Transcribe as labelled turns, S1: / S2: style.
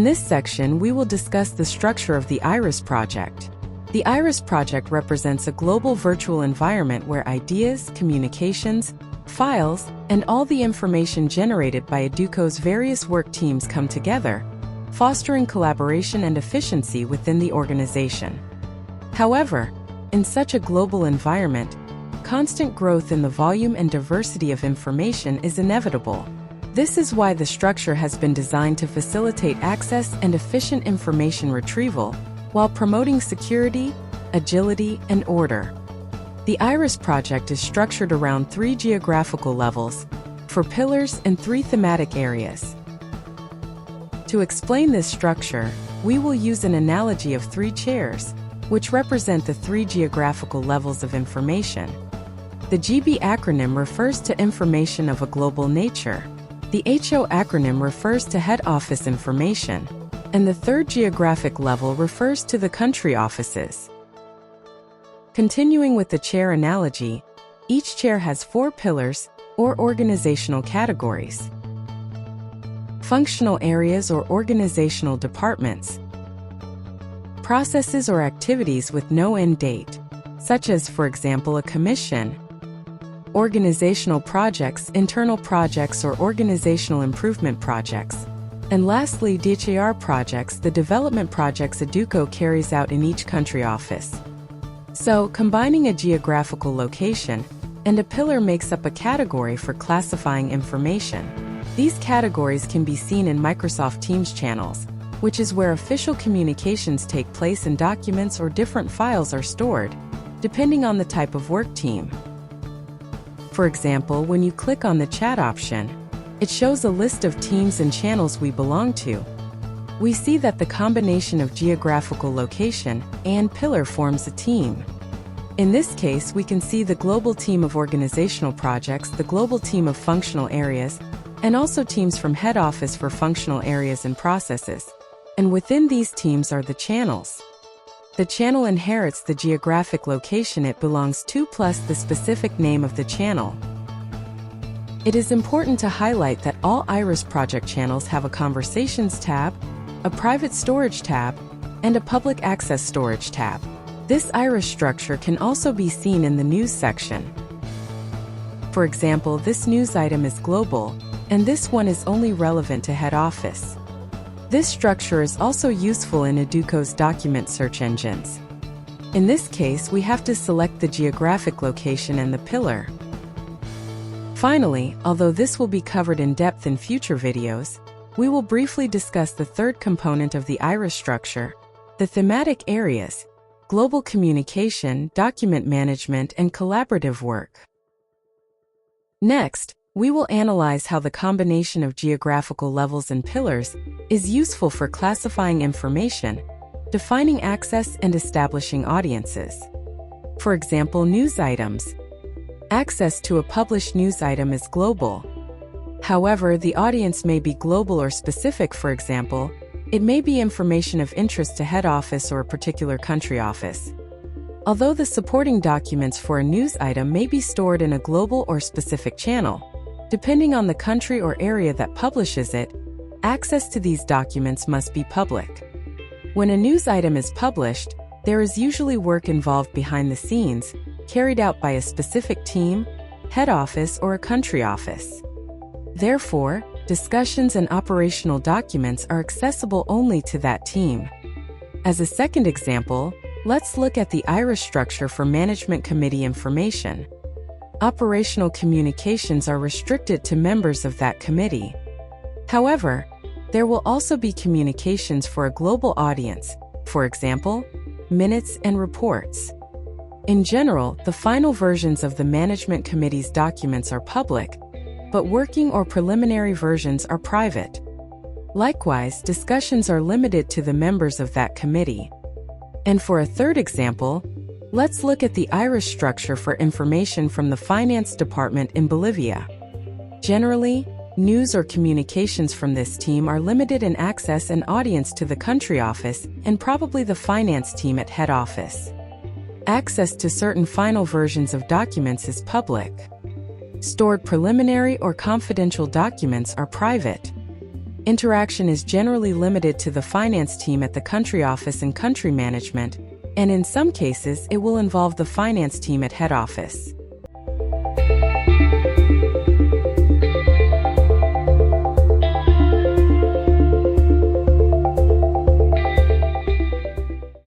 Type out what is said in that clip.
S1: this section, we will discuss the structure of the IRIS project. The IRIS project represents a global virtual environment where ideas, communications, files, and all the information generated by Educo's various work teams come together, fostering collaboration and efficiency within the organization. However, in such a global environment, constant growth in the volume and diversity of information is inevitable. This is why the structure has been designed to facilitate access and efficient information retrieval, while promoting security, agility, and order. The IRIS project is structured around 3 geographical levels, 4 pillars, and 3 thematic areas. To explain this structure, we will use an analogy of 3 chairs, which represent the 3 geographical levels of information. The GB acronym refers to information of a global nature. The HO acronym refers to head office information, and the 3rd geographic level refers to the country offices. Continuing with the chair analogy, each chair has 4 pillars, or organizational categories. Functional areas or organizational departments. Processes or activities with no end date, such as, for example, a commission. Organizational projects, internal projects or organizational improvement projects. And lastly, DHAR projects, the development projects Educo carries out in each country office. So, combining a geographical location and a pillar makes up a category for classifying information. These categories can be seen in Microsoft Teams channels, which is where official communications take place and documents or different files are stored, depending on the type of work team. For example, when you click on the chat option, it shows a list of teams and channels we belong to. We see that the combination of geographical location and pillar forms a team. In this case, we can see the global team of organizational projects, the global team of functional areas, and also teams from head office for functional areas and processes. And within these teams are the channels. The channel inherits the geographic location it belongs to plus the specific name of the channel. It is important to highlight that all IRIS project channels have a Conversations tab, a Private Storage tab, and a Public Access Storage tab. This IRIS structure can also be seen in the News section. For example, this news item is global, and this one is only relevant to head office. This structure is also useful in Educo's document search engines. In this case, we have to select the geographic location and the pillar. Finally, although this will be covered in depth in future videos, we will briefly discuss the 3rd component of the IRIS structure, the thematic areas, global communication, document management, and collaborative work. Next, we will analyze how the combination of geographical levels and pillars is useful for classifying information, defining access, and establishing audiences. For example, news items. Access to a published news item is global. However, the audience may be global or specific. For example, it may be information of interest to head office or a particular country office. Although the supporting documents for a news item may be stored in a global or specific channel, depending on the country or area that publishes it, access to these documents must be public. When a news item is published, there is usually work involved behind the scenes, carried out by a specific team, head office, or a country office. Therefore, discussions and operational documents are accessible only to that team. As a second example, let's look at the IRIS structure for management committee information. Operational communications are restricted to members of that committee. However, there will also be communications for a global audience, for example, minutes and reports. In general, the final versions of the management committee's documents are public, but working or preliminary versions are private. Likewise, discussions are limited to the members of that committee. And for a third example, let's look at the IRIS structure for information from the finance department in Bolivia. Generally, news or communications from this team are limited in access and audience to the country office and probably the finance team at head office. Access to certain final versions of documents is public. Stored preliminary or confidential documents are private. Interaction is generally limited to the finance team at the country office and country management, and in some cases it will involve the finance team at head office.